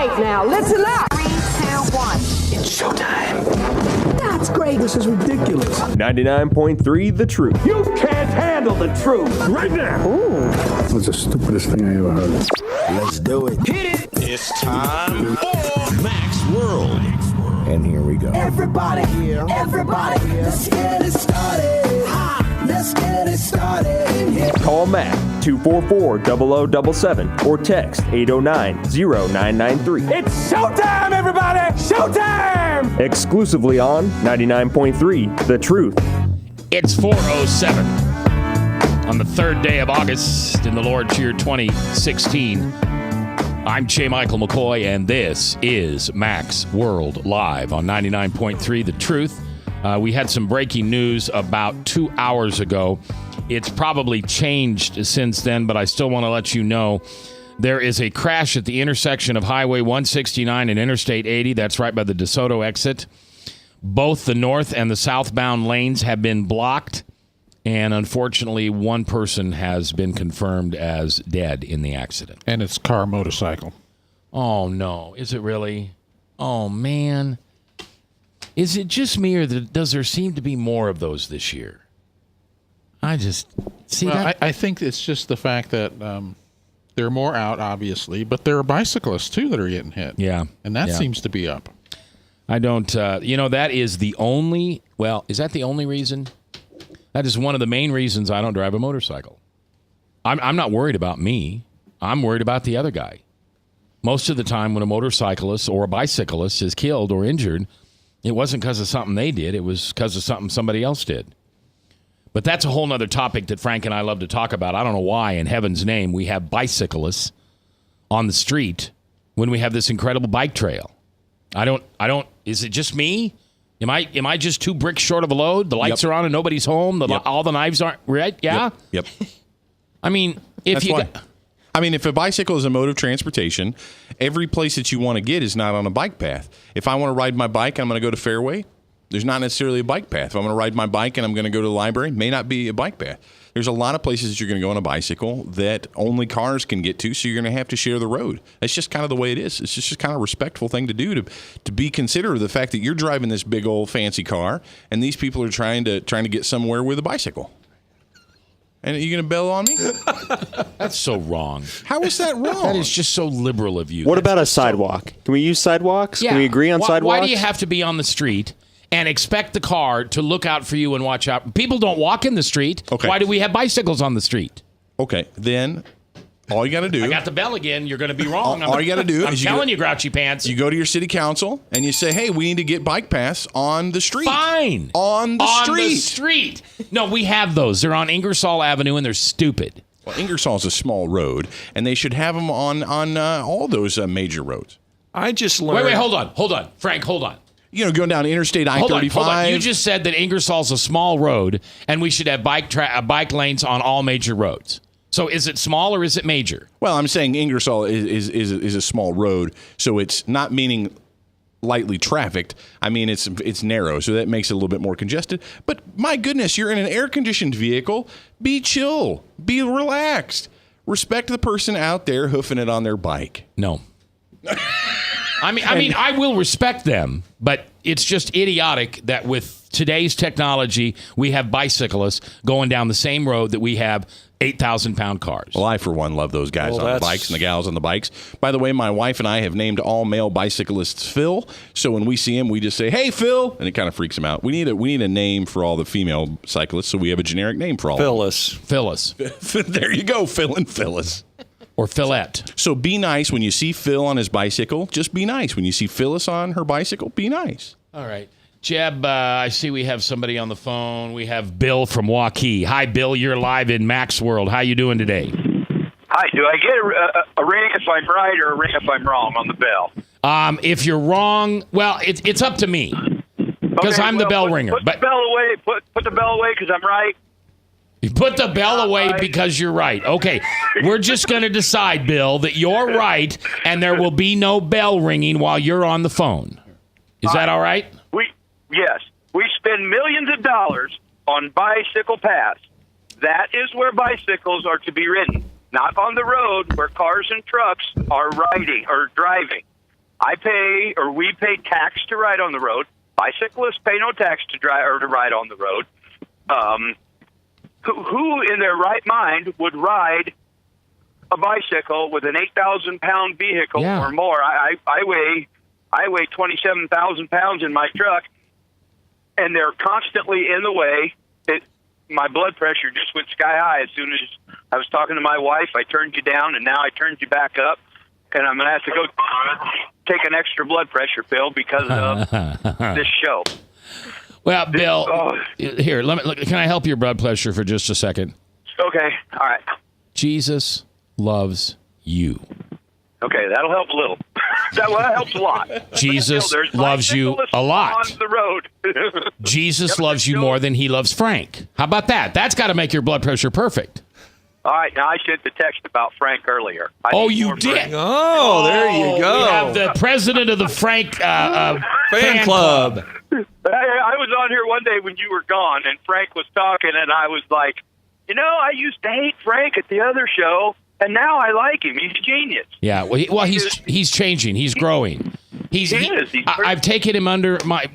right now. Listen up. 3, 2, 1. It's showtime. That's great. This is ridiculous. 99.3 The Truth. You can't handle the truth right now. Ooh. That's the stupidest thing I ever heard. Let's do it. Hit it. It's time for Mac's World. And here we go. Everybody, let's get it started. Let's get it started. Call Mac 244-0077 or text 809-0993. It's showtime, everybody! Showtime! Exclusively on 99.3 The Truth. It's 4:07 on the third day of August in the Lord's year 2016. I'm J. Michael McCoy, and this is Mac's World Live on 99.3 The Truth. We had some breaking news about 2 hours ago. It's probably changed since then, but I still want to let you know there is a crash at the intersection of Highway 169 and Interstate 80. That's right by the DeSoto exit. Both the north and the southbound lanes have been blocked, and unfortunately, one person has been confirmed as dead in the accident. And it's car motorcycle. Oh, no. Is it really? Oh, man. Is it just me, or does there seem to be more of those this year? I just see that. I think it's just the fact that there are more out, obviously, but there are bicyclists, too, that are getting hit. Yeah. And that seems to be up. I don't, that is the only, is that the only reason? That is one of the main reasons I don't drive a motorcycle. I'm not worried about me. I'm worried about the other guy. Most of the time when a motorcyclist or a bicyclist is killed or injured, it wasn't because of something they did. It was because of something somebody else did. But that's a whole other topic that Frank and I love to talk about. I don't know why, in heaven's name, we have bicyclists on the street when we have this incredible bike trail. I don't, is it just me? Am I just 2 bricks short of a load? The lights are on and nobody's home. All the knives aren't right. Yeah. Yep. I mean, if a bicycle is a mode of transportation, every place that you want to get is not on a bike path. If I want to ride my bike, I'm going to go to Fairway. There's not necessarily a bike path. If I'm going to ride my bike and I'm going to go to the library, may not be a bike path. There's a lot of places that you're going to go on a bicycle that only cars can get to, so you're going to have to share the road. That's just kind of the way it is. It's just kind of a respectful thing to do, to be considerate of the fact that you're driving this big old fancy car and these people are trying to get somewhere with a bicycle. And are you going to bail on me? That's so wrong. How is that wrong? That is just so liberal of you. What about a sidewalk? Can we use sidewalks? Yeah. Can we agree on sidewalks? Why do you have to be on the street and expect the car to look out for you and watch out? People don't walk in the street. Okay. Why do we have bicycles on the street? Okay, then all you got to do... I got the bell again. You're going to be wrong. All you got to do is telling you, grouchy pants. You go to your city council and you say, hey, we need to get bike paths on the street. Fine. On the street. No, we have those. They're on Ingersoll Avenue, and they're stupid. Well, Ingersoll is a small road, and they should have them on all those major roads. I just learned... Wait, hold on. Frank, hold on. Going down Interstate I-35. Hold on. You just said that Ingersoll's a small road, and we should have bike lanes on all major roads. So is it small or is it major? Well, I'm saying Ingersoll is a small road, so it's not meaning lightly trafficked. I mean, it's narrow, so that makes it a little bit more congested. But my goodness, you're in an air-conditioned vehicle. Be chill. Be relaxed. Respect the person out there hoofing it on their bike. No. I mean, I will respect them, but it's just idiotic that with today's technology, we have bicyclists going down the same road that we have 8,000-pound cars. Well, I, for one, love those guys on the bikes and the gals on the bikes. By the way, my wife and I have named all male bicyclists Phil, so when we see him, we just say, hey, Phil, and it kind of freaks him out. We need a name for all the female cyclists, so we have a generic name for all Phyllis. There you go, Phil and Phyllis. Or Philette. So be nice when you see Phil on his bicycle. Just be nice. When you see Phyllis on her bicycle, be nice. All right. Jeb, I see we have somebody on the phone. We have Bill from Waukee. Hi, Bill. You're live in Mac's World. How you doing today? Hi. Do I get a ring if I'm right or a ring if I'm wrong on the bell? If you're wrong, well, it's up to me because I'm the bell ringer. Put the bell away. Put the bell away because I'm right. You put the bell away because you're right. Okay, we're just going to decide, Bill, that you're right, and there will be no bell ringing while you're on the phone. Is that all right? Yes. We spend millions of dollars on bicycle paths. That is where bicycles are to be ridden, not on the road where cars and trucks are riding or driving. we pay tax to ride on the road. Bicyclists pay no tax to drive or to ride on the road. Who in their right mind would ride a bicycle with an 8,000-pound vehicle or more? I weigh 27,000 pounds in my truck, and they're constantly in the way. My blood pressure just went sky high as soon as I was talking to my wife. I turned you down, and now I turned you back up, and I'm going to have to go take an extra blood pressure pill because of this show. Well, Bill, here, can I help your blood pressure for just a second? Okay, all right. Jesus loves you. Okay, that'll help a little. That helps a lot. Jesus loves you a lot. On the road. Jesus loves you more than he loves Frank. How about that? That's got to make your blood pressure perfect. All right, now I sent the text about Frank earlier. You did? Frank. Oh, there you go. We have the president of the Frank fan club. I was on here one day when you were gone, and Frank was talking, and I was like, I used to hate Frank at the other show, and now I like him. He's a genius. Yeah, he's changing. He's growing. He is. I've taken him under my.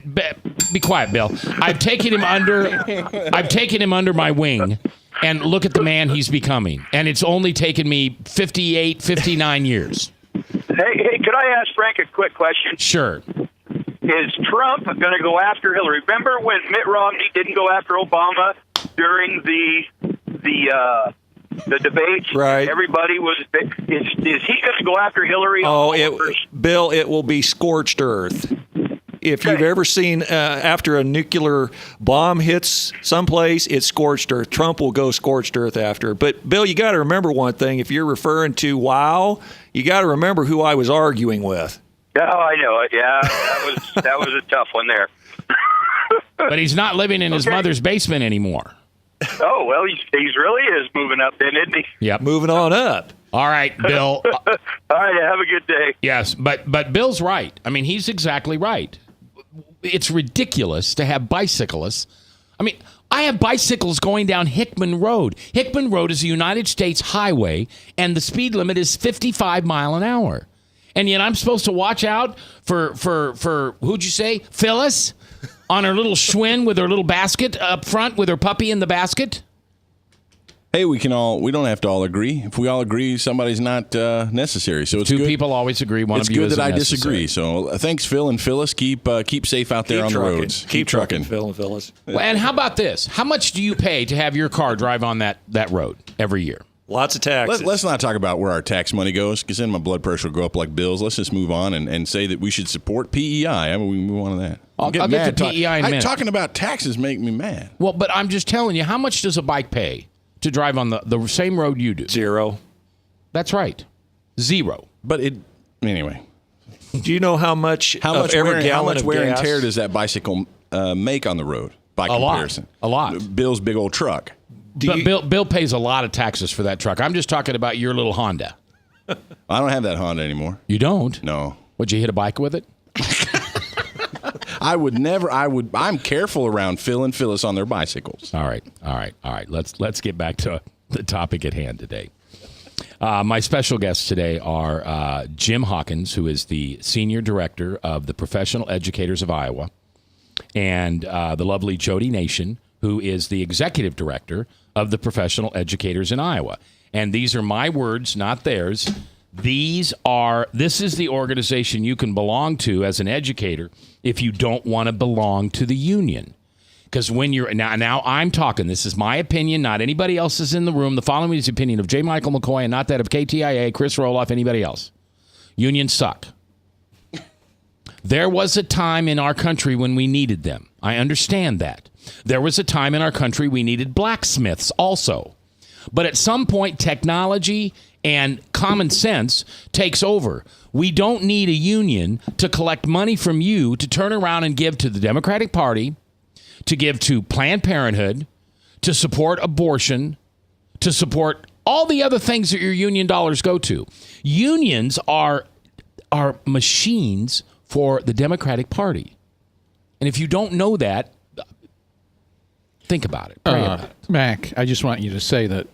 Be quiet, Bill. I've taken him under my wing, and look at the man he's becoming. And it's only taken me 58, 59 years. Hey, could I ask Frank a quick question? Sure. Is Trump going to go after Hillary? Remember when Mitt Romney didn't go after Obama during the debates? Right. Everybody was. Is he going to go after Hillary? Bill, it will be scorched earth. If you've ever seen after a nuclear bomb hits someplace, it's scorched earth. Trump will go scorched earth after. But, Bill, you got to remember one thing. If you're referring to WOW, you got to remember who I was arguing with. Oh, I know it. Yeah, that was a tough one there. But he's not living in his mother's basement anymore. Oh, well, he's really is moving up then, isn't he? Yep. Moving on up. All right, Bill. All right, have a good day. Yes, but Bill's right. I mean, he's exactly right. It's ridiculous to have bicyclists. I mean, I have bicycles going down Hickman Road. Hickman Road is a United States highway, and the speed limit is 55 miles an hour. And yet I'm supposed to watch out for who'd you say? Phyllis on her little Schwinn with her little basket up front with her puppy in the basket? Hey, we don't have to all agree. If we all agree, somebody's not necessary. So it's Two good. people always agree. One it's of you good isn't that I necessary. disagree. So thanks, Phil and Phyllis. Keep safe out there on trucking. the roads. Keep trucking, Phil and Phyllis. Well, and how about this? How much do you pay to have your car drive on that road every year? Lots of taxes. Let's not talk about where our tax money goes, because then my blood pressure will go up like Bill's. Let's just move on and say that we should support PEI. I mean, we move on to that. I'll get to PEI in a minute. Talking about taxes make me mad. Well, but I'm just telling you, how much does a bike pay to drive on the same road you do? Zero. That's right. Zero. But anyway. Do you know how much every gallon of wear and gas? tear does that bicycle make on the road by comparison? A lot. Bill's big old truck. Bill pays a lot of taxes for that truck. I'm just talking about your little Honda. I don't have that Honda anymore. You don't? No. Would you hit a bike with it? I would never. I'm careful around Phil and Phyllis on their bicycles. All right. Let's get back to the topic at hand today. My special guests today are Jim Hawkins, who is the Senior Director of the Professional Educators of Iowa, and the lovely Jody Nation, who is the Executive Director of the Professional Educators in Iowa. And these are my words, not theirs. This is the organization you can belong to as an educator if you don't want to belong to the union. Because when you're now I'm talking, this is my opinion, not anybody else's in the room. The following is the opinion of J. Michael McCoy and not that of KTIA, Chris Roloff, anybody else. Unions suck. There was a time in our country when we needed them. I understand that. There was a time in our country we needed blacksmiths also. But at some point, technology and common sense takes over. We don't need a union to collect money from you to turn around and give to the Democratic Party, to give to Planned Parenthood, to support abortion, to support all the other things that your union dollars go to. Unions are machines for the Democratic Party. And if you don't know that, think about it. Pray about it. Mac, I just want you to say that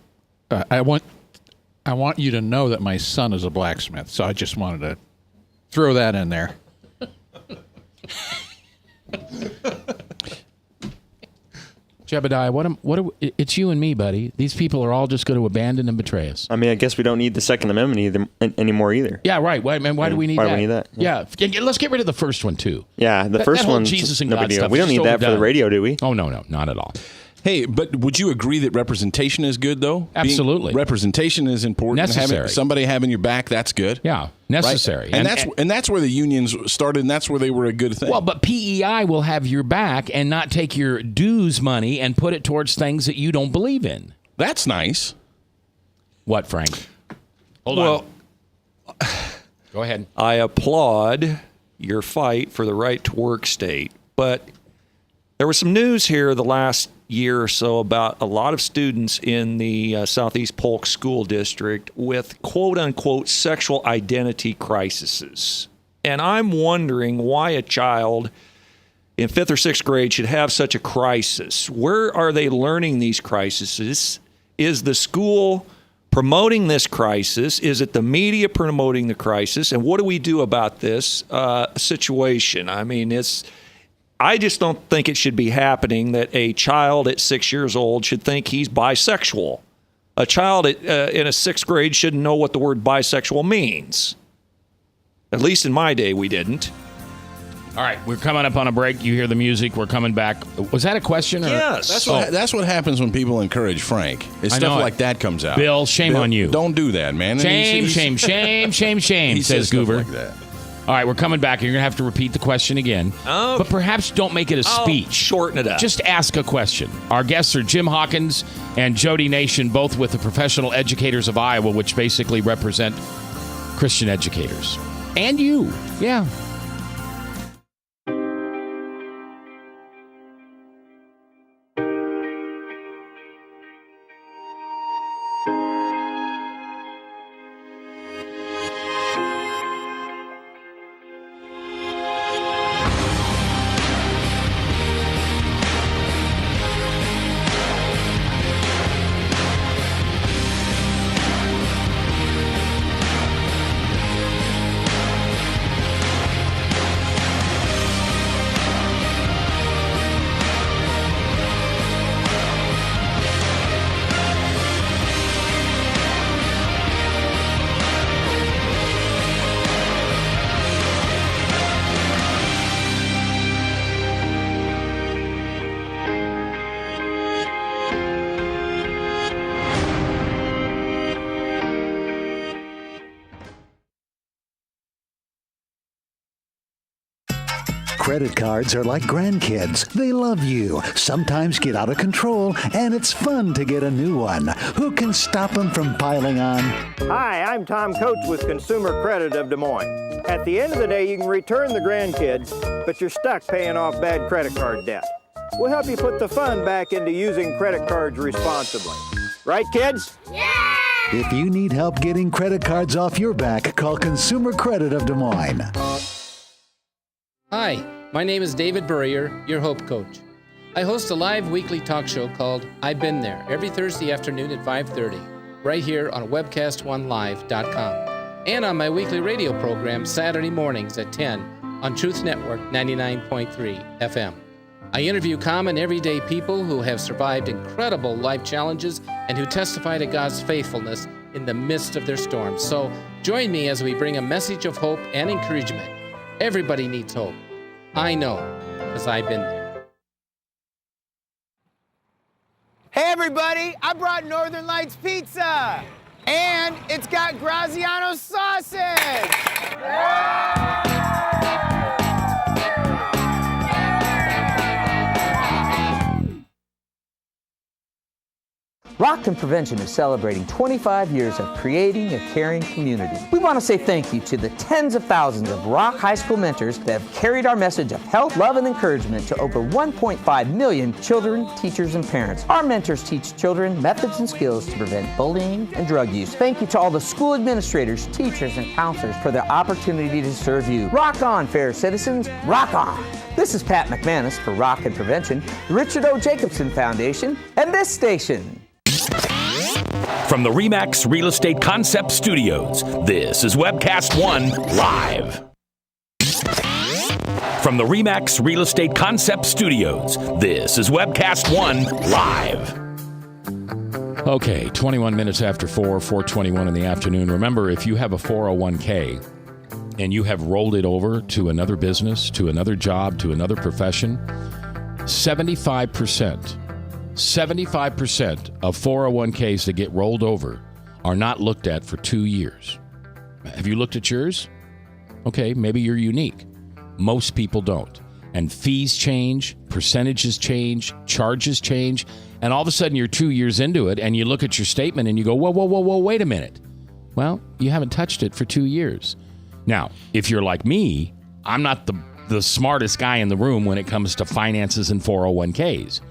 I want you to know that my son is a blacksmith. So I just wanted to throw that in there. Jebediah, it's you and me, buddy. These people are all just going to abandon and betray us. I mean, I guess we don't need the Second Amendment anymore either. Yeah, right. Why do we need that? Why do we need that? Yeah. Let's get rid of the first one, too. Yeah, the first one. Jesus and no God big deal. stuff We is don't need just that for the overdone. radio, do we? Oh, no, not at all. Hey, but would you agree that representation is good, though? Absolutely. Representation is important. Necessary. Somebody having your back, that's good. Yeah, necessary. Right? And that's where the unions started, and that's where they were a good thing. Well, but PEI will have your back and not take your dues money and put it towards things that you don't believe in. That's nice. What, Frank? Hold on. Go ahead. I applaud your fight for the right to work state, but there was some news here the last year or so about a lot of students in the Southeast Polk School District with quote-unquote sexual identity crises. And I'm wondering why a child in 5th or 6th grade should have such a crisis. Where are they learning these crises? Is the school promoting this crisis? Is it the media promoting the crisis? And what do we do about this situation? I mean, I just don't think it should be happening that a child at 6 years old should think he's bisexual. A child in a 6th grade shouldn't know what the word bisexual means. At least in my day, we didn't. All right, we're coming up on a break. You hear the music. We're coming back. Was that a question? Or? Yes. That's what happens when people encourage Frank. Stuff like that comes out. Bill, shame on you. Don't do that, man. Shame, he says Goober. Like that. All right, we're coming back. You're going to have to repeat the question again. Oh. But perhaps don't make it a speech. Shorten it up. Just ask a question. Our guests are Jim Hawkins and Jody Nation, both with the Professional Educators of Iowa, which basically represent Christian educators. And you. Yeah. Credit cards are like grandkids. They love you, sometimes get out of control, and it's fun to get a new one. Who can stop them from piling on? Hi, I'm Tom Coates with Consumer Credit of Des Moines. At the end of the day, you can return the grandkids, but you're stuck paying off bad credit card debt. We'll help you put the fun back into using credit cards responsibly. Right, kids? Yeah! If you need help getting credit cards off your back, call Consumer Credit of Des Moines. Hi, my name is David Burrier, your Hope Coach. I host a live weekly talk show called I've Been There every Thursday afternoon at 5:30, right here on webcast1live.com, and on my weekly radio program Saturday mornings at 10 on Truth Network 99.3 FM. I interview common everyday people who have survived incredible life challenges and who testify to God's faithfulness in the midst of their storms. So join me as we bring a message of hope and encouragement. Everybody needs hope. I know, because I've been there. Hey everybody, I brought Northern Lights Pizza! And it's got Graziano sausage! Rock and Prevention is celebrating 25 years of creating a caring community. We want to say thank you to the tens of thousands of Rock High School mentors that have carried our message of health, love, and encouragement to over 1.5 million children, teachers, and parents. Our mentors teach children methods and skills to prevent bullying and drug use. Thank you to all the school administrators, teachers, and counselors for their opportunity to serve you. Rock on, fair citizens. Rock on. This is Pat McManus for Rock and Prevention, the Richard O. Jacobson Foundation, and this station. From the RE/MAX Real Estate Concept Studios, this is Webcast One Live. From the RE/MAX Real Estate Concept Studios, this is Webcast One Live. Okay, 21 minutes after 4:21 in the afternoon. Remember, if you have a 401k and you have rolled it over to another business, to another job, to another profession, 75% of 401ks that get rolled over are not looked at for 2 years. Have you looked at yours? Okay, maybe you're unique. Most people don't. And fees change, percentages change, charges change, and all of a sudden you're 2 years into it and you look at your statement and you go, whoa, wait a minute. Well, you haven't touched it for 2 years. Now, if you're like me, I'm not the smartest guy in the room when it comes to finances and 401ks.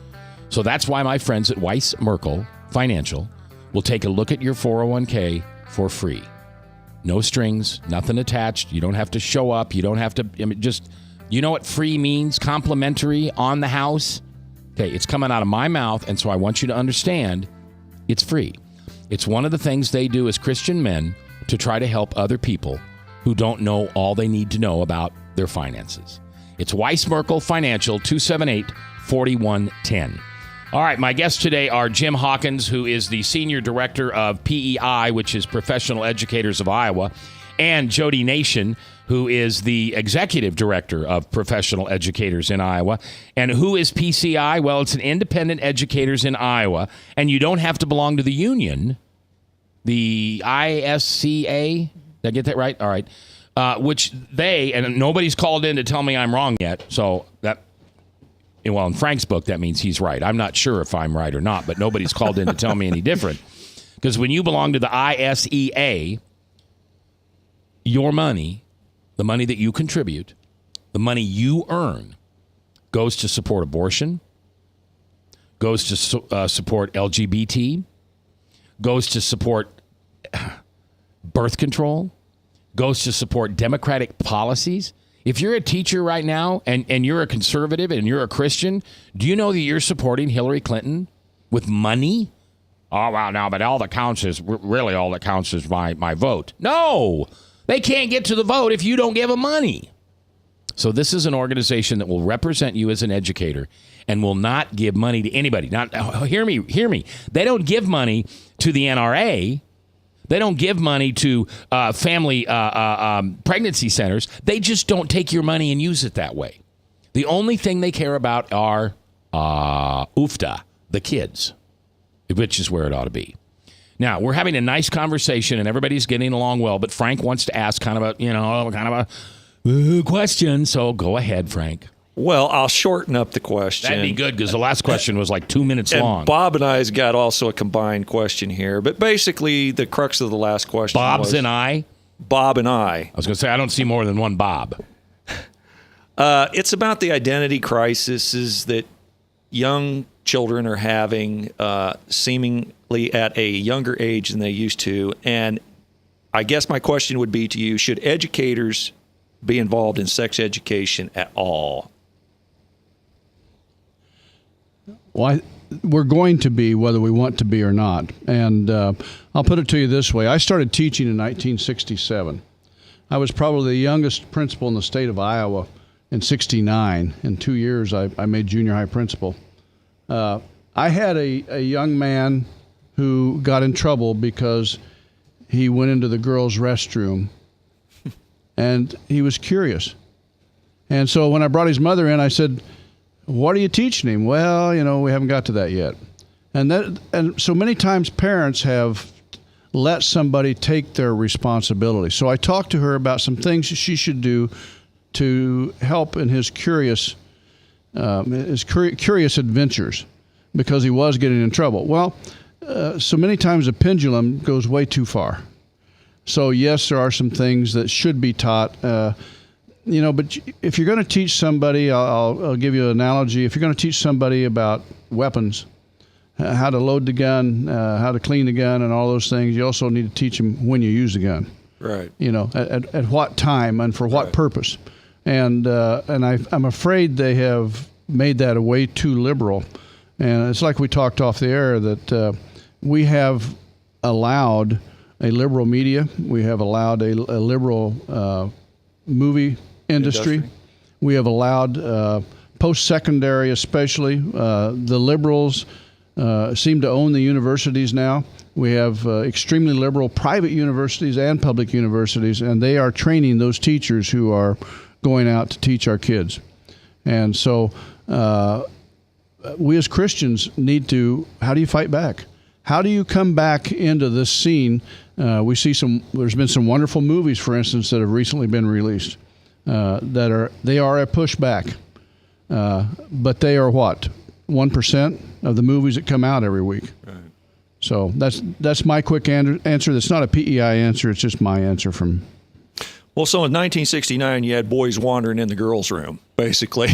So that's why my friends at Weiss Merkel Financial will take a look at your 401k for free. No strings, nothing attached. You don't have to show up. You don't have to, you know what free means? Complimentary, on the house. Okay, it's coming out of my mouth, and so I want you to understand it's free. It's one of the things they do as Christian men to try to help other people who don't know all they need to know about their finances. It's Weiss Merkel Financial, 278-4110. All right, my guests today are Jim Hawkins, who is the Senior Director of PEI, which is Professional Educators of Iowa, and Jody Nation, who is the Executive Director of Professional Educators in Iowa. And who is PCI? Well, it's an Independent Educators in Iowa, and you don't have to belong to the union, the ISCA. Did I get that right? All right. Which they, and nobody's called in to tell me I'm wrong yet, so that, well, in Frank's book, that means he's right. I'm not sure if I'm right or not, but nobody's called in to tell me any different. Because when you belong to the ISEA, your money, the money that you contribute, the money you earn, goes to support abortion, goes to support LGBT, goes to support birth control, goes to support democratic policies. If you're a teacher right now and you're a conservative and you're a Christian, do you know that you're supporting Hillary Clinton with money? Oh, wow, no, but all that counts is my vote. No, they can't get to the vote if you don't give them money. So this is an organization that will represent you as an educator and will not give money to anybody. Now, hear me. They don't give money to the NRA. They don't give money to family pregnancy centers. They just don't take your money and use it that way. The only thing they care about are UFTA, the kids, which is where it ought to be. Now, we're having a nice conversation and everybody's getting along well, but Frank wants to ask kind of a question. So go ahead, Frank. Well, I'll shorten up the question. That'd be good because the last question was like 2 minutes long. Bob and I's got also a combined question here, but basically the crux of the last question Bob's and I? Bob and I. I was going to say, I don't see more than one Bob. It's about the identity crises that young children are having seemingly at a younger age than they used to. And I guess my question would be to you, should educators be involved in sex education at all? Well, we're going to be, whether we want to be or not. And I'll put it to you this way. I started teaching in 1967. I was probably the youngest principal in the state of Iowa in 69. In 2 years, I made junior high principal. I had a young man who got in trouble because he went into the girls' restroom, and he was curious. And so when I brought his mother in, I said, "What are you teaching him?" "Well, we haven't got to that yet." And so many times parents have let somebody take their responsibility. So I talked to her about some things she should do to help in his curious adventures, because he was getting in trouble. Well, so many times the pendulum goes way too far. So yes, there are some things that should be taught. But if you're going to teach somebody, I'll give you an analogy. If you're going to teach somebody about weapons, how to load the gun, how to clean the gun, and all those things, you also need to teach them when you use the gun. Right. At what time and for what purpose. And I'm afraid they have made that a way too liberal. And it's like we talked off the air that we have allowed a liberal media. We have allowed a liberal movie industry. We have allowed post-secondary, especially the liberals seem to own the universities now. We have extremely liberal private universities and public universities, and they are training those teachers who are going out to teach our kids. And so we as Christians need to, how do you fight back? How do you come back into this scene? We see there's been some wonderful movies, for instance, that have recently been released they are a pushback. But they are what? 1% of the movies that come out every week. Right. So that's my quick answer. That's not a PEI answer. It's just my answer from. Well, so in 1969, you had boys wandering in the girls' room, basically.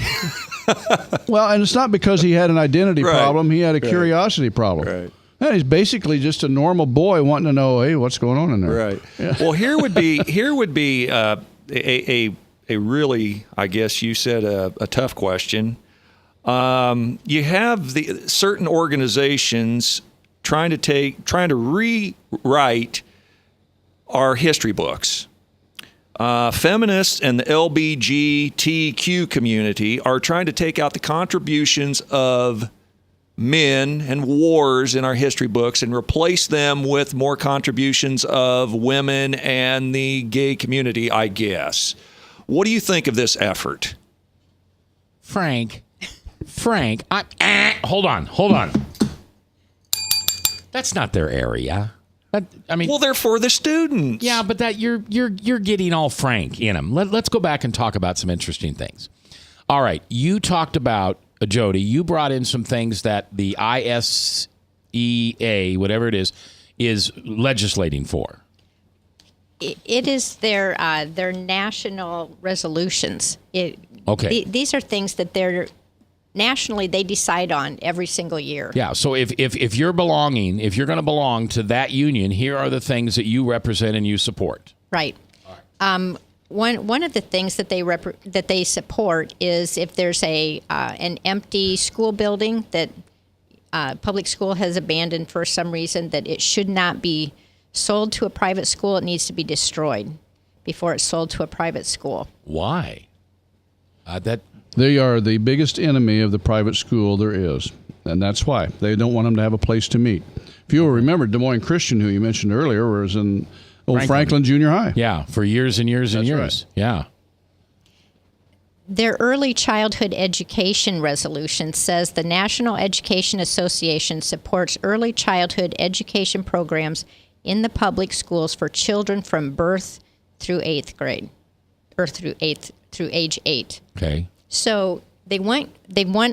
Well, and it's not because he had an identity problem. He had a curiosity problem. Right. And he's basically just a normal boy wanting to know, hey, what's going on in there? Right. Yeah. Well, here would be a really, I guess you said a tough question. You have the certain organizations trying to rewrite our history books. Feminists and the LGBTQ community are trying to take out the contributions of men and wars in our history books and replace them with more contributions of women and the gay community, I guess. What do you think of this effort? Frank, hold on. That's not their area. Well, they're for the students. Yeah, but that you're getting all Frank in them. Let's go back and talk about some interesting things. All right, you talked about Jody. You brought in some things that the ISEA, whatever it is legislating for. It is their national resolutions. Okay. These are things that they're nationally they decide on every single year. Yeah. So if you're going to belong to that union, here are the things that you represent and you support. Right. One of the things that they support is if there's an empty school building that public school has abandoned for some reason, that it should not be sold to a private school. It needs to be destroyed before it's sold to a private school. Why? They are the biggest enemy of the private school there is, and that's why. They don't want them to have a place to meet. If you'll remember, Des Moines Christian, who you mentioned earlier, was in Franklin Junior High. Yeah, for years and years and years. Right. Yeah. Their early childhood education resolution says the National Education Association supports early childhood education programs in the public schools for children from birth through 8th grade, or through age 8. Okay. So they want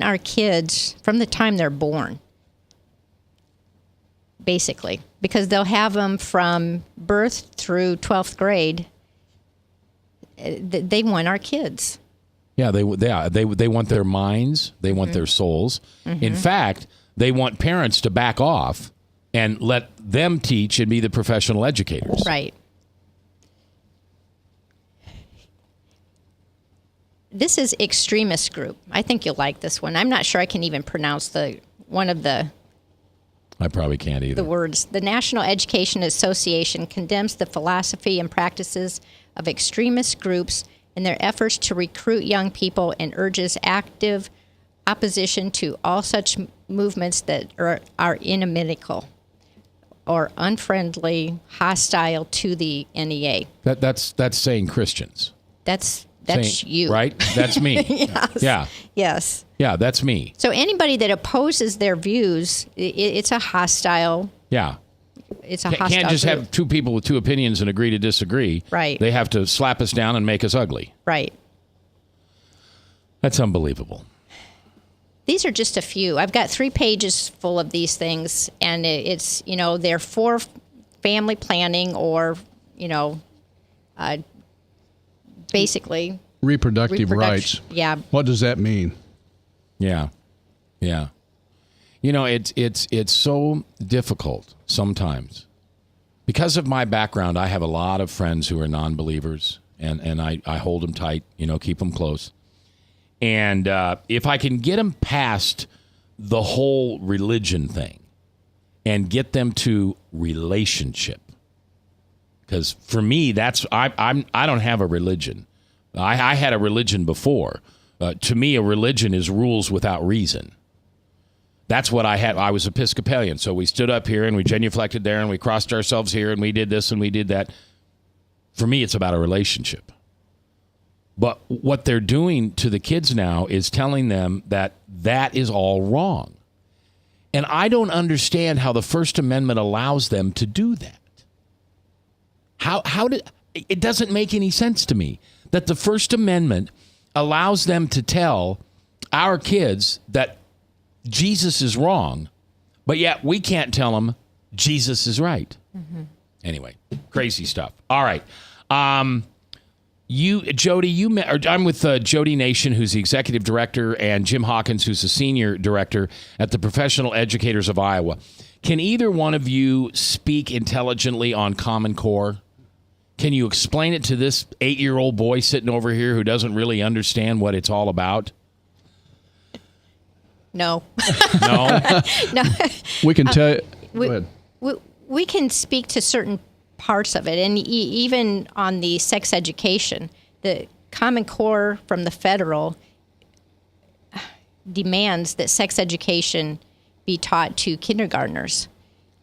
our kids from the time they're born, basically, because they'll have them from birth through 12th grade. They want our kids. Yeah, they want their minds. They want their souls. Mm-hmm. In fact, they want parents to back off and let them teach and be the professional educators. Right. This is Extremist Group. I think you'll like this one. I'm not sure I can even pronounce one of the. I probably can't either. The words. The National Education Association condemns the philosophy and practices of extremist groups in their efforts to recruit young people and urges active opposition to all such movements that are inimical or unfriendly, hostile to the NEA. That's saying Christians. That's you. Right? That's me. Yes. Yeah. Yes. Yeah, that's me. So anybody that opposes their views, it's a hostile. Yeah. It's a hostile Can't just group. have two people with two opinions and agree to disagree. Right. They have to slap us down and make us ugly. Right. That's unbelievable. These are just a few. I've got 3 pages full of these things, and it's, they're for family planning or, basically reproductive rights. Yeah. What does that mean? Yeah. Yeah. It's so difficult sometimes. Because of my background, I have a lot of friends who are non-believers, and I hold them tight, keep them close. And if I can get them past the whole religion thing and get them to relationship, because for me, I don't have a religion, I had a religion before. To me, a religion is rules without reason. That's what I had. I was Episcopalian, so we stood up here and we genuflected there and we crossed ourselves here and we did this and we did that. For me, it's about a relationship. But what they're doing to the kids now is telling them that that is all wrong. And I don't understand how the First Amendment allows them to do that. It doesn't make any sense to me that the First Amendment allows them to tell our kids that Jesus is wrong, but yet we can't tell them Jesus is right. Mm-hmm. Anyway, crazy stuff. All right. Jody, I'm with Jody Nation, who's the executive director, and Jim Hawkins, who's the senior director at the Professional Educators of Iowa. Can either one of you speak intelligently on Common Core? Can you explain it to this 8-year-old boy sitting over here who doesn't really understand what it's all about? No. No? No. We can tell you. Go ahead. We can speak to certain parts of it, and even on the sex education, the Common Core from the federal demands that sex education be taught to kindergartners.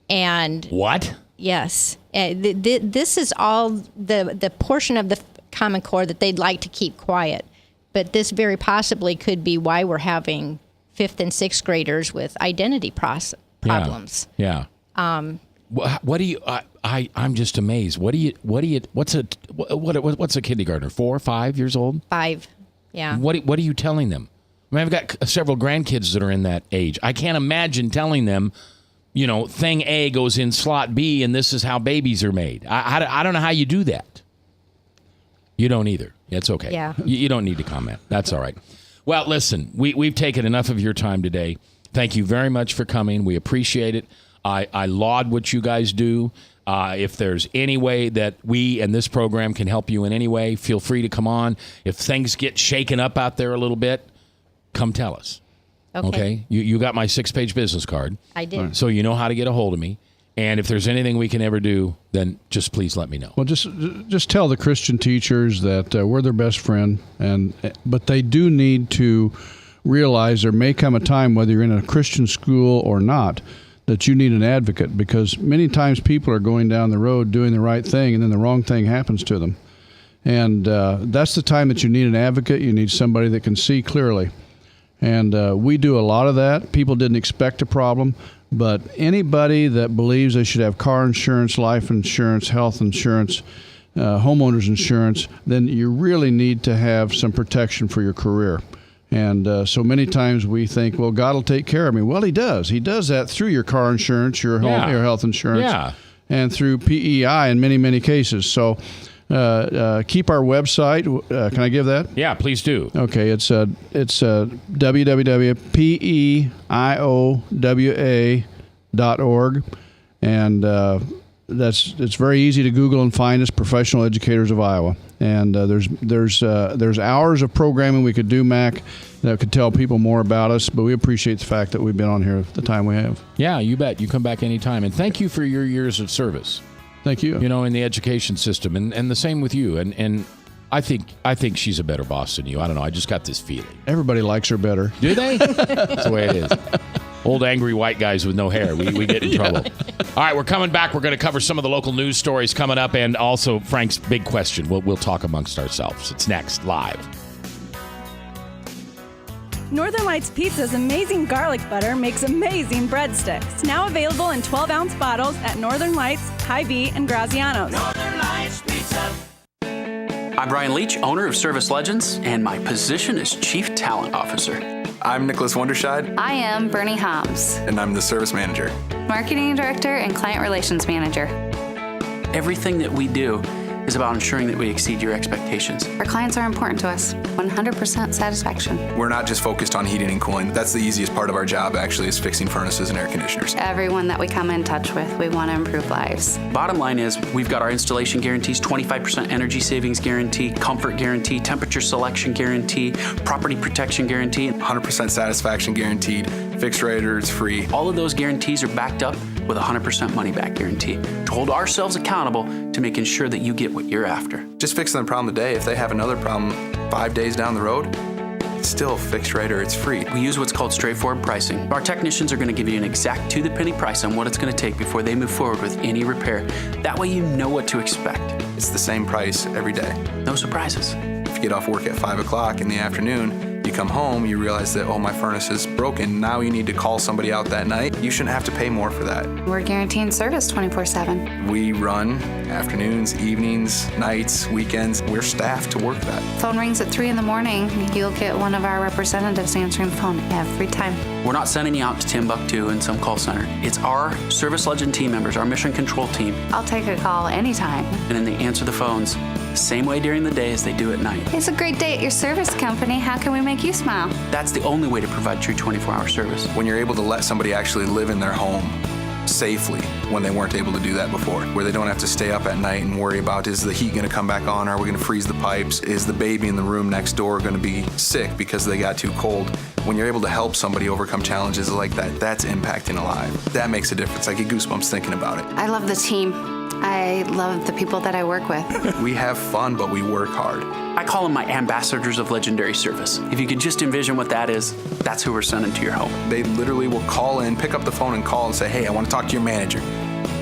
And what? Yes, this is all the portion of the Common Core that they'd like to keep quiet, but this very possibly could be why we're having 5th and 6th graders with identity problems. Yeah. What do you? I'm just amazed. What's a kindergartner? 4 or 5 years old? 5. Yeah. What are you telling them? I mean, I've got several grandkids that are in that age. I can't imagine telling them, thing A goes in slot B, and this is how babies are made. I don't know how you do that. You don't either. It's okay. Yeah. You don't need to comment. That's all right. Well, listen, we've taken enough of your time today. Thank you very much for coming. We appreciate it. I laud what you guys do. If there's any way that we and this program can help you in any way, feel free to come on. If things get shaken up out there a little bit, come tell us. Okay? You got my 6-page business card. I did. So you know how to get a hold of me. And if there's anything we can ever do, then just please let me know. Well, just tell the Christian teachers that we're their best friend, but they do need to realize there may come a time, whether you're in a Christian school or not, that you need an advocate, because many times people are going down the road doing the right thing and then the wrong thing happens to them. And that's the time that you need an advocate. You need somebody that can see clearly. And we do a lot of that. People didn't expect a problem, but anybody that believes they should have car insurance, life insurance, health insurance, homeowners insurance, then you really need to have some protection for your career. And so many times we think, well, God will take care of me. Well, He does. He does that through your car insurance, your home, your health insurance, and through PEI in many, many cases. So keep our website. Can I give that? Yeah, please do. Okay, it's www.peiowa.org, and it's very easy to Google and find us, Professional Educators of Iowa. And there's hours of programming we could do, Mac, that could tell people more about us, but we appreciate the fact that we've been on here the time we have. Yeah, you bet. You come back anytime. And thank you for your years of service. Thank you. In the education system, and the same with you. And I think she's a better boss than you. I don't know. I just got this feeling. Everybody likes her better. Do they? That's the way it is. Old angry white guys with no hair. We get in trouble. All right, we're coming back. We're going to cover some of the local news stories coming up, and also Frank's big question. We'll talk amongst ourselves. It's next, live. Northern Lights Pizza's amazing garlic butter makes amazing breadsticks. Now available in 12-ounce bottles at Northern Lights, Hy-Vee, and Graziano's. Northern Lights Pizza. I'm Brian Leach, owner of Service Legends, and my position is Chief Talent Officer. I'm Nicholas Wonderscheid. I am Bernie Homs. And I'm the Service Manager. Marketing Director and Client Relations Manager. Everything that we do is about ensuring that we exceed your expectations. Our clients are important to us. 100% satisfaction. We're not just focused on heating and cooling. That's the easiest part of our job, actually, is fixing furnaces and air conditioners. Everyone that we come in touch with, we want to improve lives. Bottom line is, we've got our installation guarantees, 25% energy savings guarantee, comfort guarantee, temperature selection guarantee, property protection guarantee. 100% satisfaction guaranteed. Fixed rate or it's free. All of those guarantees are backed up with a 100% money-back guarantee to hold ourselves accountable to making sure that you get what you're after. Just fixing the problem today. If they have another problem 5 days down the road, it's still fixed right or it's free. We use what's called straightforward pricing. Our technicians are going to give you an exact to-the-penny price on what it's going to take before they move forward with any repair. That way you know what to expect. It's the same price every day. No surprises. If you get off work at 5 o'clock in the afternoon, you come home, you realize that, oh, my furnace is broken. Now you need to call somebody out that night. You shouldn't have to pay more for that. We're guaranteeing service 24/7. We run afternoons, evenings, nights, weekends. We're staffed to work that. Phone rings at 3 in the morning. You'll get one of our representatives answering the phone every time. We're not sending you out to Timbuktu in some call center. It's our Service Legend team members, our mission control team. I'll take a call anytime. And then they answer the phones the same way during the day as they do at night. It's a great day at your service company. How can we make you smile? That's the only way to provide true 24-hour service. When you're able to let somebody actually live in their home safely when they weren't able to do that before, where they don't have to stay up at night and worry about, is the heat going to come back on? Are we going to freeze the pipes? Is the baby in the room next door going to be sick because they got too cold? When you're able to help somebody overcome challenges like that, that's impacting a life. That makes a difference. I get goosebumps thinking about it. I love the team. I love the people that I work with. We have fun, but we work hard. I call them my ambassadors of legendary service. If you could just envision what that is, that's who we're sending to your home. They literally will call in, pick up the phone and call and say, hey, I want to talk to your manager.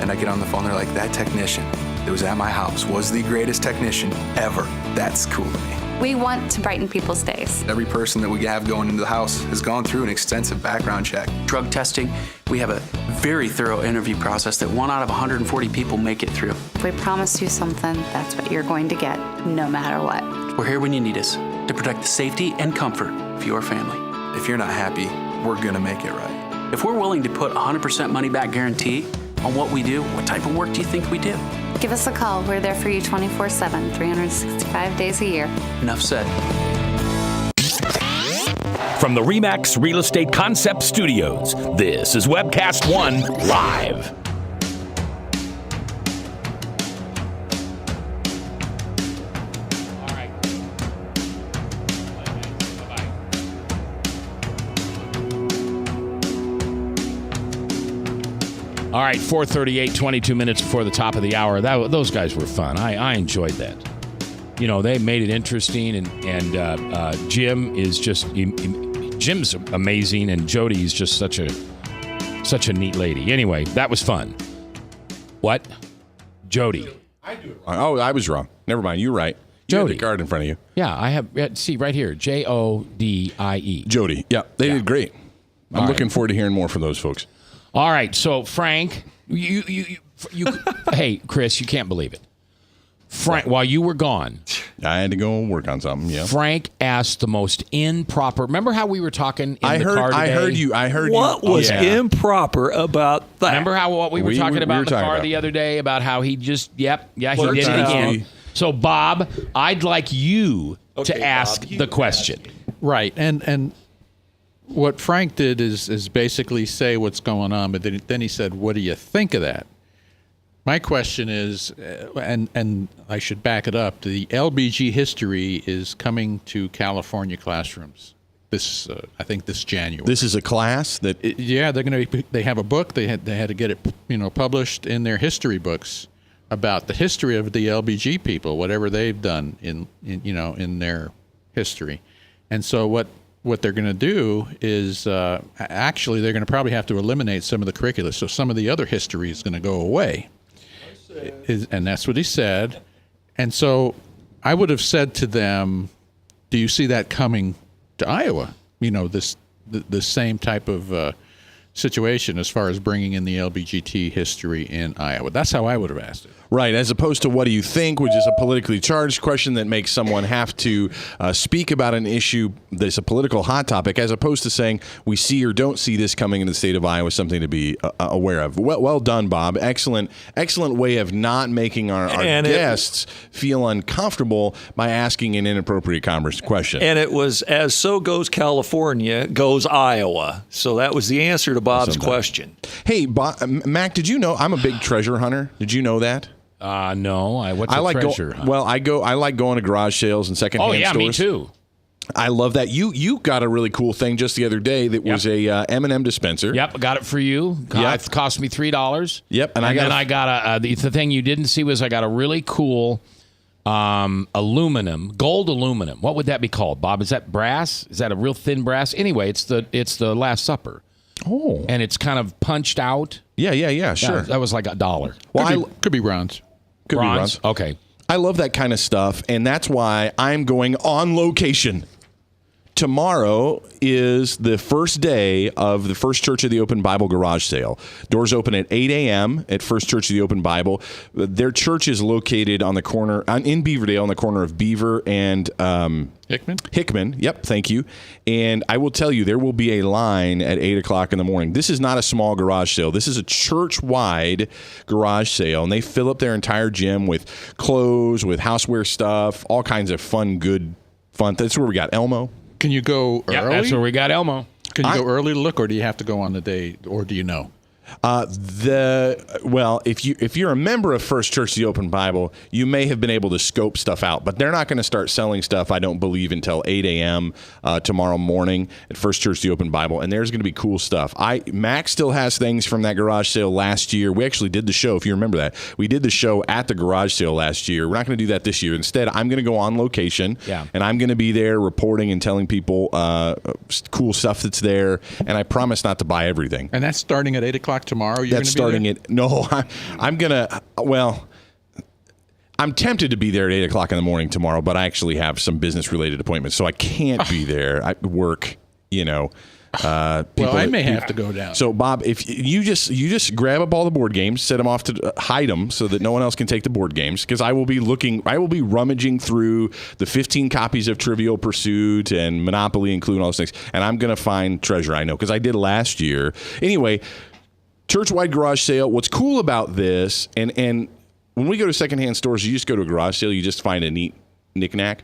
And I get on the phone, they're like, that technician that was at my house was the greatest technician ever. That's cool to me. We want to brighten people's days. Every person that we have going into the house has gone through an extensive background check. Drug testing, we have a very thorough interview process that 1 out of 140 people make it through. If we promise you something, that's what you're going to get, no matter what. We're here when you need us to protect the safety and comfort of your family. If you're not happy, we're going to make it right. If we're willing to put 100% money-back guarantee on what we do, what type of work do you think we do? Give us a call. We're there for you 24/7, 365 days a year. Enough said. From the RE/MAX Real Estate Concept Studios, this is Webcast One Live. All right, 4:38, 22 minutes before the top of the hour. Those guys were fun. I enjoyed that. You know, they made it interesting, and Jim is just Jim's amazing, and Jody's just such a neat lady. Anyway, that was fun. What? Jody. I do it wrong. Oh, I was wrong. Never mind. You're right. You Jody. have the card in front of you. Yeah, I have. See right here, Jodie. Jody. Yeah, they did great. I'm looking forward to hearing more from those folks. All right, so Frank, you hey, Chris, you can't believe it. Frank, while you were gone, I had to go work on something. Yeah. Frank asked the most improper. Remember how we were talking in the car today? I heard you. What was improper about that? Remember what we were talking about in the car the other day about how he just he did it again. So Bob, I'd like you to ask the question. Right, and what Frank did is basically say what's going on, but then he said, "What do you think of that?" My question is, and I should back it up. The LBG history is coming to California classrooms. I think this January. This is a class that. Yeah, they're going to. They have a book. They had to get it, published in their history books about the history of the LBG people, whatever they've done in their history, and so what they're going to do is actually they're going to probably have to eliminate some of the curricula. So some of the other history is going to go away. And that's what he said. And so I would have said to them, do you see that coming to Iowa? The same type of situation as far as bringing in the LBGT history in Iowa. That's how I would have asked it. Right, as opposed to what do you think, which is a politically charged question that makes someone have to speak about an issue that's a political hot topic, as opposed to saying we see or don't see this coming in the state of Iowa, something to be aware of. Well done, Bob. Excellent way of not making our guests feel uncomfortable by asking an inappropriate question. And it was, as so goes California, goes Iowa. So that was the answer to Bob's question. Hey, Mac, did you know I'm a big treasure hunter? Did you know that? No. What's a treasure hunt? I like going to garage sales and secondhand stores. Oh, yeah, me too. I love that. You got a really cool thing just the other day that was a M&M dispenser. Yep, got it for you. It cost me $3. Yep, and I got the thing you didn't see was I got a really cool gold aluminum. What would that be called, Bob? Is that brass? Is that a real thin brass? Anyway, it's the Last Supper. Oh, and it's kind of punched out. Yeah, sure. That was like $1. Well, could be bronze. Could be bronze. Okay. I love that kind of stuff, and that's why I'm going on location. Tomorrow is the first day of the First Church of the Open Bible garage sale. Doors open at 8 a.m. at First Church of the Open Bible. Their church is located on the corner in Beaverdale, on the corner of Beaver and Hickman. Yep, thank you. And I will tell you, there will be a line at 8 o'clock in the morning. This is not a small garage sale. This is a church-wide garage sale, and they fill up their entire gym with clothes, with houseware stuff, all kinds of fun. That's where we got Elmo. Can you go early? Yeah, that's where we got Elmo. Can you go early to look, or do you have to go on the day, or do you know? If you're a member of First Church of the Open Bible, you may have been able to scope stuff out, but they're not going to start selling stuff, I don't believe, until 8 a.m. Tomorrow morning at First Church of the Open Bible, and there's going to be cool stuff. Max still has things from that garage sale last year. We actually did the show, if you remember that. We did the show at the garage sale last year. We're not going to do that this year. Instead, I'm going to go on location, and I'm going to be there reporting and telling people cool stuff that's there, and I promise not to buy everything. And that's starting at 8 o'clock tomorrow? That's starting at, no, I'm tempted to be there at 8 o'clock in the morning tomorrow, but I actually have some business-related appointments, so I can't be there. I work, I may have to go down. So, Bob, if you just grab up all the board games, set them off to hide them so that no one else can take the board games, because I will be rummaging through the 15 copies of Trivial Pursuit and Monopoly, including all those things, and I'm going to find treasure, I know, because I did last year. Anyway, church-wide garage sale. What's cool about this, and when we go to secondhand stores, you just go to a garage sale, you just find a neat knick-knack.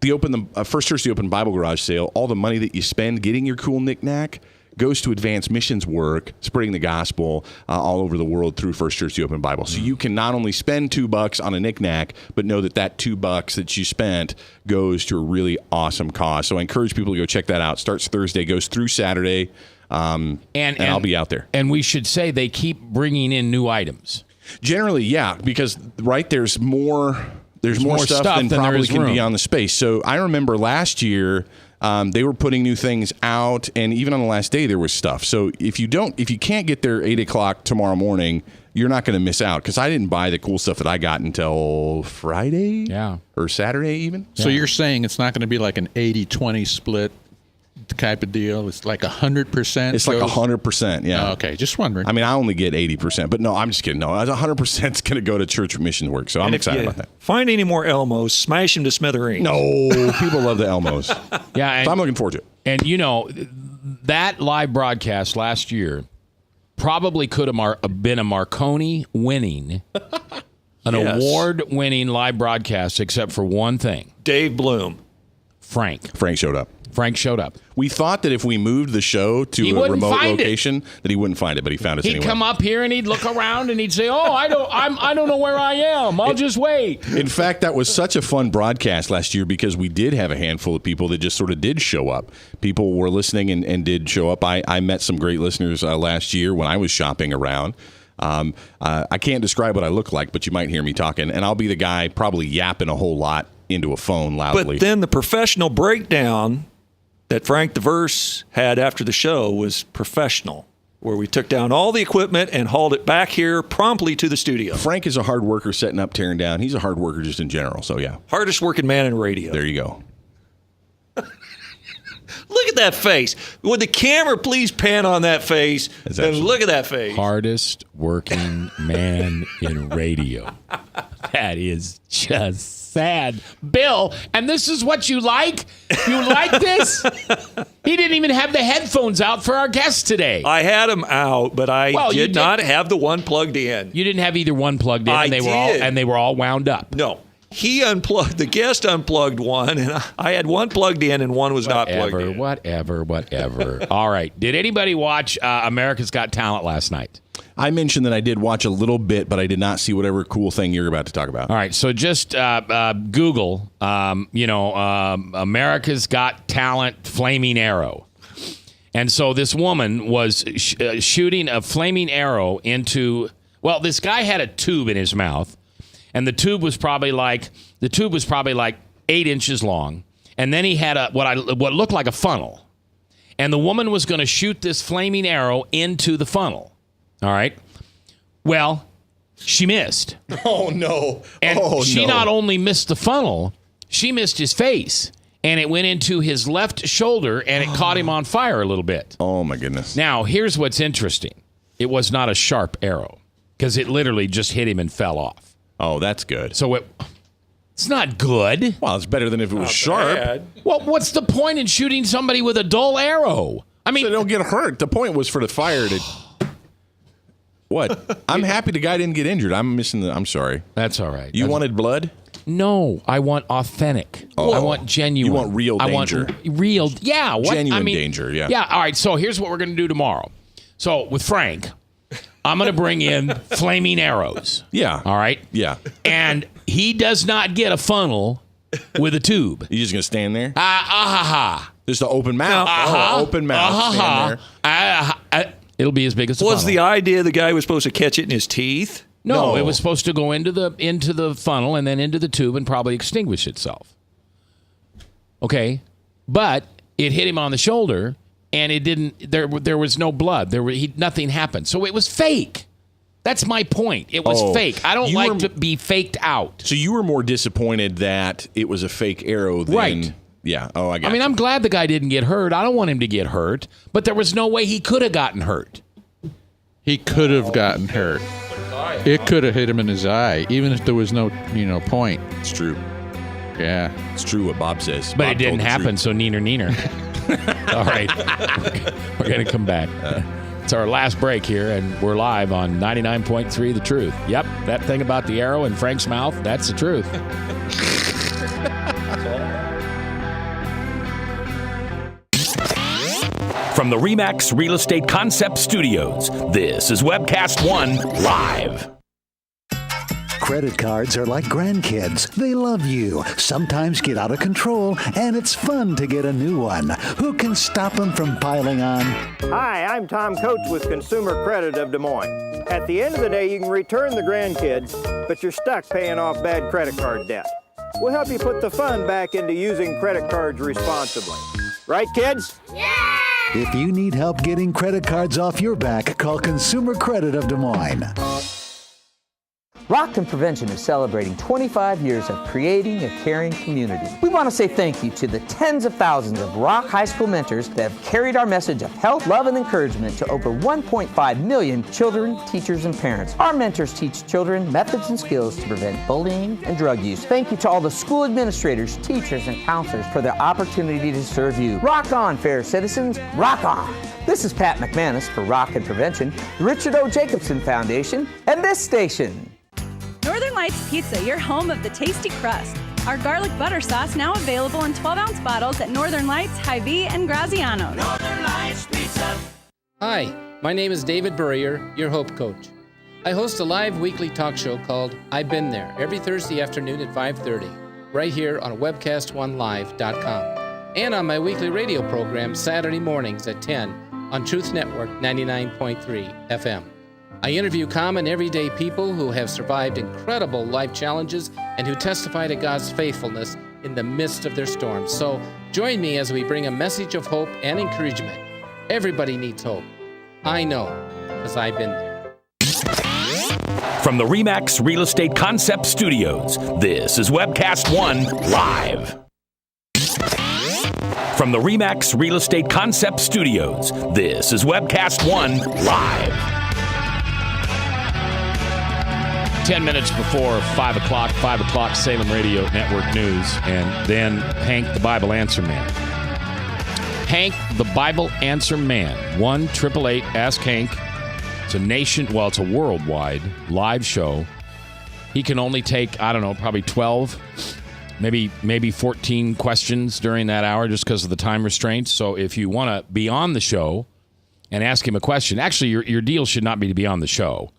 The First Church of the Open Bible garage sale, all the money that you spend getting your cool knick-knack goes to advance missions work, spreading the gospel all over the world through First Church of the Open Bible. So you can not only spend $2 on a knick-knack, but know that $2 that you spent goes to a really awesome cause. So I encourage people to go check that out. Starts Thursday, goes through Saturday, and I'll be out there. And we should say they keep bringing in new items. Generally, yeah, because there's more stuff than probably can be on the space. So I remember last year they were putting new things out, and even on the last day there was stuff. So if you can't get there 8 o'clock tomorrow morning, you're not going to miss out, because I didn't buy the cool stuff that I got until Friday, or Saturday even. So you're saying it's not going to be like an 80-20 split type of deal? It's like 100%? It's like 100%, yeah. Oh, okay, just wondering. I mean, I only get 80%, but no, I'm just kidding. No, 100% is going to go to church mission work, so I'm excited about that. Find any more Elmos, smash them to smithereens. No, people love the Elmos. Yeah, so I'm looking forward to it. And, that live broadcast last year probably could have been a Marconi winning, award-winning live broadcast, except for one thing. Dave Bloom. Frank showed up. Frank showed up. We thought that if we moved the show to a remote location, that he wouldn't find it, but he found us anyway. He'd come up here and he'd look around and he'd say, "Oh, I don't know where I am. I'll just wait." In fact, that was such a fun broadcast last year, because we did have a handful of people that just sort of did show up. People were listening and did show up. I met some great listeners last year when I was shopping around. I can't describe what I look like, but you might hear me talking, and I'll be the guy probably yapping a whole lot into a phone loudly. But then the professional breakdown that Frank the Verse had after the show was professional, where we took down all the equipment and hauled it back here promptly to the studio. Frank is a hard worker setting up, tearing down. He's a hard worker just in general, so yeah. Hardest working man in radio. There you go. Look at that face. Would the camera please pan on that face? And look at that face. Hardest working man in radio. That is just sad. Bill, and this is what you like? You like this? He didn't even have the headphones out for our guest today. I had them out, but I did not have the one plugged in. You didn't have either one plugged in, and they were all wound up. No. He unplugged, the guest unplugged one, and I had one plugged in and one was not plugged in. Whatever. All right. Did anybody watch America's Got Talent last night? I mentioned that I did watch a little bit, but I did not see whatever cool thing you're about to talk about. All right. So just Google, America's Got Talent flaming arrow. And so this woman was shooting a flaming arrow into, well, this guy had a tube in his mouth. And the tube was probably like 8 inches long, and then he had what looked like a funnel, and the woman was going to shoot this flaming arrow into the funnel. All right, well, she missed. Oh no! And she not only missed the funnel, she missed his face, and it went into his left shoulder, and it caught him on fire a little bit. Oh my goodness! Now here's what's interesting: it was not a sharp arrow because it literally just hit him and fell off. Oh, that's good. So it's not good. Well, it's better than if it was sharp. Bad. Well, what's the point in shooting somebody with a dull arrow? I mean, so they don't get hurt. The point was for the fire to. What? I'm happy the guy didn't get injured. I'm sorry. That's all right. You wanted blood? No, I want authentic. Oh. I want genuine. You want real danger. I want real. Yeah. What? Genuine danger. Yeah. Yeah. All right. So here's what we're going to do tomorrow. So with Frank, I'm going to bring in flaming arrows. Yeah. All right. Yeah. And he does not get a funnel with a tube. You just going to stand there? Ha. Just an open mouth. Open mouth. Stand there. It'll be as big as the Was funnel. the idea the guy was supposed to catch it in his teeth? No, it was supposed to go into the funnel and then into the tube and probably extinguish itself. Okay, but it hit him on the shoulder and it didn't. There was no blood. Nothing happened. So it was fake. That's my point. It was fake. I don't like to be faked out. So you were more disappointed that it was a fake arrow than... Right. Yeah. Oh, I got I mean, you. I'm glad the guy didn't get hurt. I don't want him to get hurt. But there was no way he could have gotten hurt. He could have gotten hurt. It could have hit him in his eye, even if there was no, point. It's true. Yeah. It's true what Bob says. But Bob it didn't told the happen, truth. so neener. All right. We're going to come back. It's our last break here, and we're live on 99.3 The Truth. Yep, that thing about the arrow in Frank's mouth, that's the truth. From the RE/MAX Real Estate Concept Studios, this is Webcast One Live. Credit cards are like grandkids. They love you, sometimes get out of control, and it's fun to get a new one. Who can stop them from piling on? Hi, I'm Tom Coates with Consumer Credit of Des Moines. At the end of the day, you can return the grandkids, but you're stuck paying off bad credit card debt. We'll help you put the fun back into using credit cards responsibly. Right, kids? Yeah! If you need help getting credit cards off your back, call Consumer Credit of Des Moines. Rockton Prevention is celebrating 25 years of creating a caring community. We want to say thank you to the tens of thousands of Rock High School mentors that have carried our message of health, love, and encouragement to over 1.5 million children, teachers, and parents. Our mentors teach children methods and skills to prevent bullying and drug use. Thank you to all the school administrators, teachers, and counselors for the opportunity to serve you. Rock on, fair citizens. Rock on. This is Pat McManus for Rockton Prevention, the Richard O. Jacobson Foundation, and this station. Northern Lights Pizza, your home of the tasty crust. Our garlic butter sauce now available in 12-ounce bottles at Northern Lights, Hy-Vee, and Graziano's. Northern Lights Pizza. Hi, my name is David Burrier, your Hope Coach. I host a live weekly talk show called I've Been There every Thursday afternoon at 5:30, right here on webcast1live.com, and on my weekly radio program Saturday mornings at 10 on Truth Network 99.3 FM. I interview common everyday people who have survived incredible life challenges and who testify to God's faithfulness in the midst of their storms. So join me as we bring a message of hope and encouragement. Everybody needs hope. I know, because I've been there. From the RE/MAX Real Estate Concept Studios, this is Webcast One Live. From the RE/MAX Real Estate Concept Studios, this is Webcast One Live. 10 minutes before 5 o'clock, Salem Radio Network News, and then Hank the Bible Answer Man. Hank the Bible Answer Man, 1-888-ASK-HANK. It's a it's a worldwide live show he can only take, I don't know, probably 12, maybe 14 questions during that hour just because of the time restraints. So if you want to be on the show and ask him a question, actually, your deal should not be to be on the show.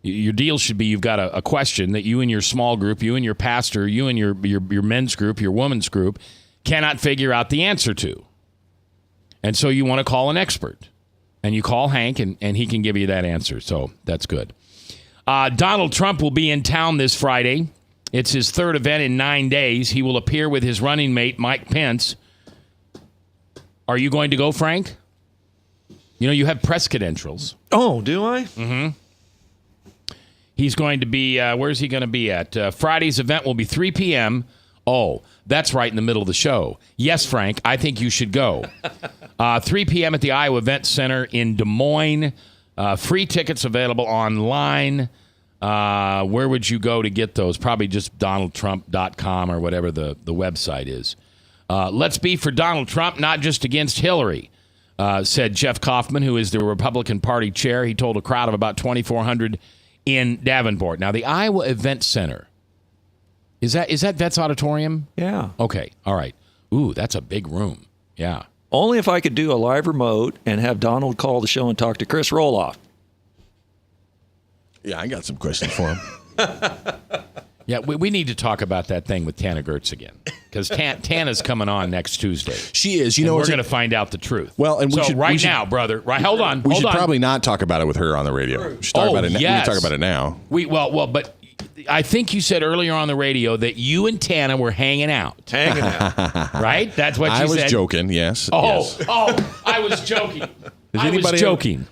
Your deal should be you've got a question that you and your small group, you and your pastor, you and your men's group, your women's group cannot figure out the answer to. And so you want to call an expert. And you call Hank, and he can give you that answer. So that's good. Donald Trump will be in town this Friday. It's his third event in 9 days. He will appear with his running mate, Mike Pence. Are you going to go, Frank? You know, you have press credentials. Oh, do I? Mm-hmm. He's going to be, where's he going to be at? Friday's event will be 3 p.m. Oh, that's right in the middle of the show. Yes, Frank, I think you should go. 3 p.m. at the Iowa Event Center in Des Moines. Free tickets available online. Where would you go to get those? Probably just DonaldTrump.com or whatever the website is. Let's be for Donald Trump, not just against Hillary, said Jeff Kaufman, who is the Republican Party chair. He told a crowd of about 2,400 in Davenport. Now, the Iowa Event Center, is that Vets Auditorium? Yeah. Okay. All right. Ooh, that's a big room. Yeah. Only if I could do a live remote and have Donald call the show and talk to Chris Roloff. Yeah, I got some questions for him. Yeah, we need to talk about that thing with Tana Gertz again, because Tana's coming on next Tuesday. She is. You know, we're going to find out the truth. Well, and we should now, brother. Right, hold on. We should probably not talk about it with her on the radio. We should talk about it. Yes. We can talk about it now. But I think you said earlier on the radio that you and Tana were hanging out. Hanging out. Right? That's what you said. I was joking, yes. Oh, yes. I was joking. I was joking.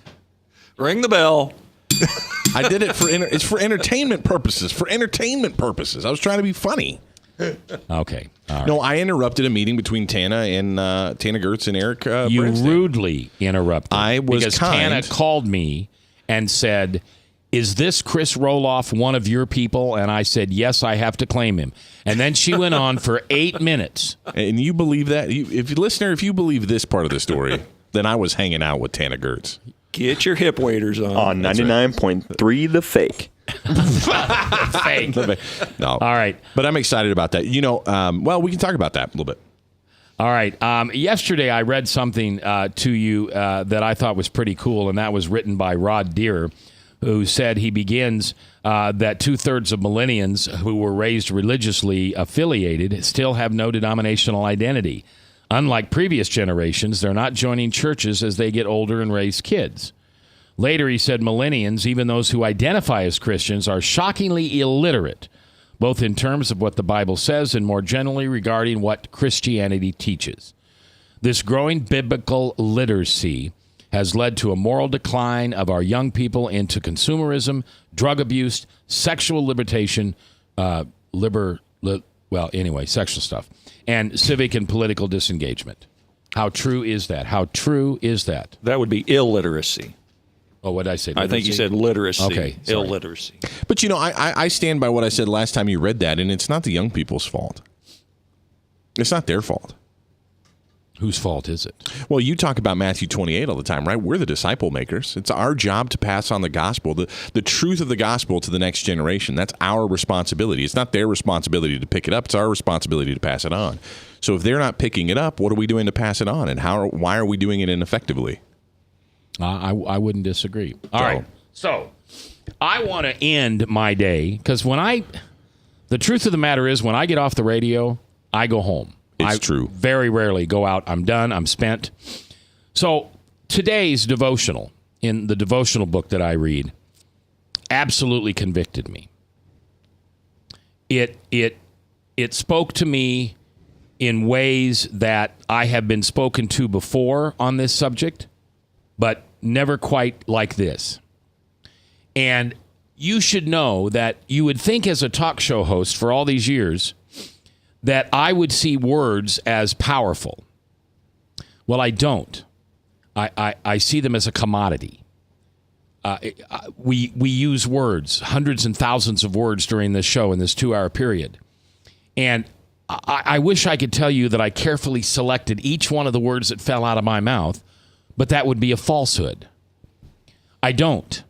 Ring the bell. I did it it's for entertainment purposes. For entertainment purposes. I was trying to be funny. Okay. All right. No, I interrupted a meeting between Tana and Tana Gertz and Eric You Bernstein. rudely interrupted. I was because kind. Tana called me and said, "Is this Chris Roloff one of your people?" And I said, "Yes, I have to claim him." And then she went on for 8 minutes. And you believe that? If you believe this part of the story, then I was hanging out with Tana Gertz. Get your hip waders on. On 99.3 The Fake. Fake. No. All right. But I'm excited about that. You know, well, we can talk about that a little bit. All right. Yesterday, I read something to you that I thought was pretty cool, and that was written by Rod Deer, who said he begins that 2/3 of millennials who were raised religiously affiliated still have no denominational identity. Unlike previous generations, they're not joining churches as they get older and raise kids. Later, he said millennials, even those who identify as Christians, are shockingly illiterate, both in terms of what the Bible says and more generally regarding what Christianity teaches. This growing biblical literacy has led to a moral decline of our young people into consumerism, drug abuse, sexual libertation, sexual stuff, and civic and political disengagement. How true is that? How true is that? That would be illiteracy. Oh, what did I say? I think you said literacy. Okay, sorry. Illiteracy. But, you know, I stand by what I said last time you read that, and it's not the young people's fault. It's not their fault. Whose fault is it? Well, you talk about Matthew 28 all the time, right? We're the disciple makers. It's our job to pass on the gospel, the truth of the gospel to the next generation. That's our responsibility. It's not their responsibility to pick it up. It's our responsibility to pass it on. So if they're not picking it up, what are we doing to pass it on? And why are we doing it ineffectively? I wouldn't disagree. All right. So I want to end my day because the truth of the matter is when I get off the radio, I go home. It's true. Very rarely go out. I'm done. I'm spent. So today's devotional in the devotional book that I read absolutely convicted me. It spoke to me in ways that I have been spoken to before on this subject, but never quite like this. And you should know that you would think as a talk show host for all these years that I would see words as powerful. Well, I don't. I see them as a commodity. We use words, hundreds and thousands of words during this show in this 2-hour period. And I wish I could tell you that I carefully selected each one of the words that fell out of my mouth, but that would be a falsehood. I don't.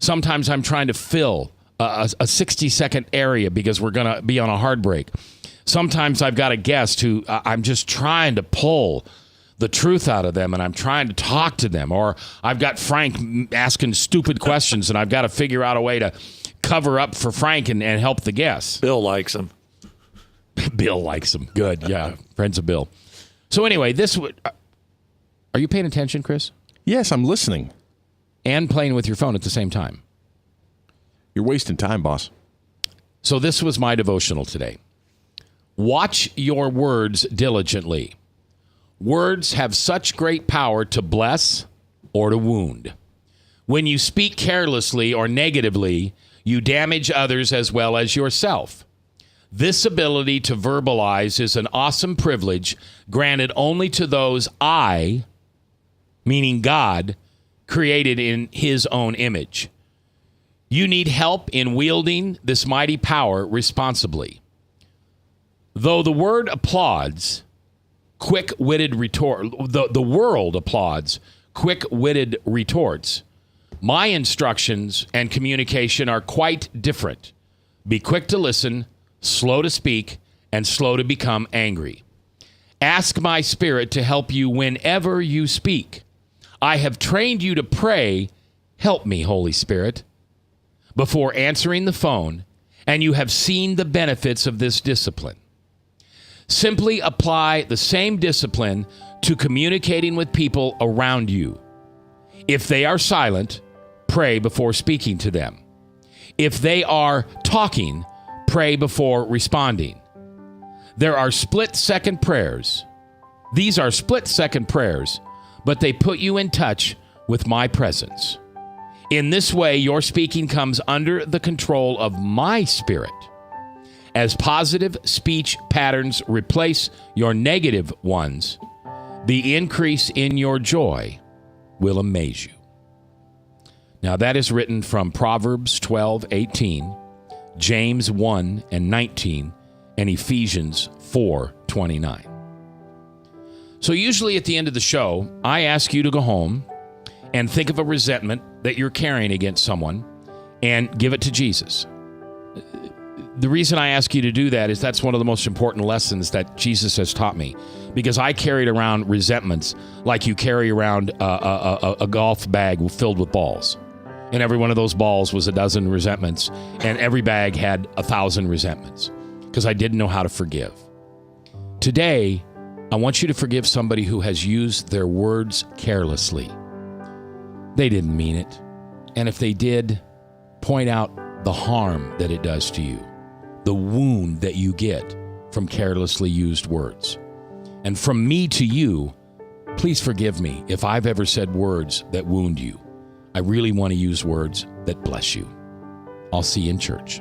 Sometimes I'm trying to fill a 60-second area because we're going to be on a hard break. Sometimes I've got a guest who I'm just trying to pull the truth out of them, and I'm trying to talk to them. Or I've got Frank asking stupid questions, and I've got to figure out a way to cover up for Frank and help the guests. Bill likes him. Bill likes him. Good, yeah. Friends of Bill. So anyway, are you paying attention, Chris? Yes, I'm listening. And playing with your phone at the same time. You're wasting time, boss. So this was my devotional today. Watch your words diligently. Words have such great power to bless or to wound. When you speak carelessly or negatively, you damage others as well as yourself. This ability to verbalize is an awesome privilege granted only to those meaning God, created in his own image. You need help in wielding this mighty power responsibly. Though the word applauds quick-witted the world applauds quick-witted retorts, my instructions and communication are quite different. Be quick to listen, slow to speak, and slow to become angry. Ask my Spirit to help you whenever you speak. I have trained you to pray, help me, Holy Spirit, before answering the phone, and you have seen the benefits of this discipline. Simply apply the same discipline to communicating with people around you. If they are silent, pray before speaking to them. If they are talking, pray before responding. There are split-second prayers. These are split-second prayers, but they put you in touch with my presence. In this way, your speaking comes under the control of my Spirit. As positive speech patterns replace your negative ones, the increase in your joy will amaze you. Now that is written from Proverbs 12:18, James 1:19, and Ephesians 4:29. So usually at the end of the show, I ask you to go home and think of a resentment that you're carrying against someone and give it to Jesus. The reason I ask you to do that is that's one of the most important lessons that Jesus has taught me, because I carried around resentments like you carry around a golf bag filled with balls. And every one of those balls was a dozen resentments, and every bag had 1,000 resentments because I didn't know how to forgive. Today, I want you to forgive somebody who has used their words carelessly. They didn't mean it. And if they did, point out the harm that it does to you, the wound that you get from carelessly used words. And from me to you, please forgive me if I've ever said words that wound you. I really want to use words that bless you. I'll see you in church.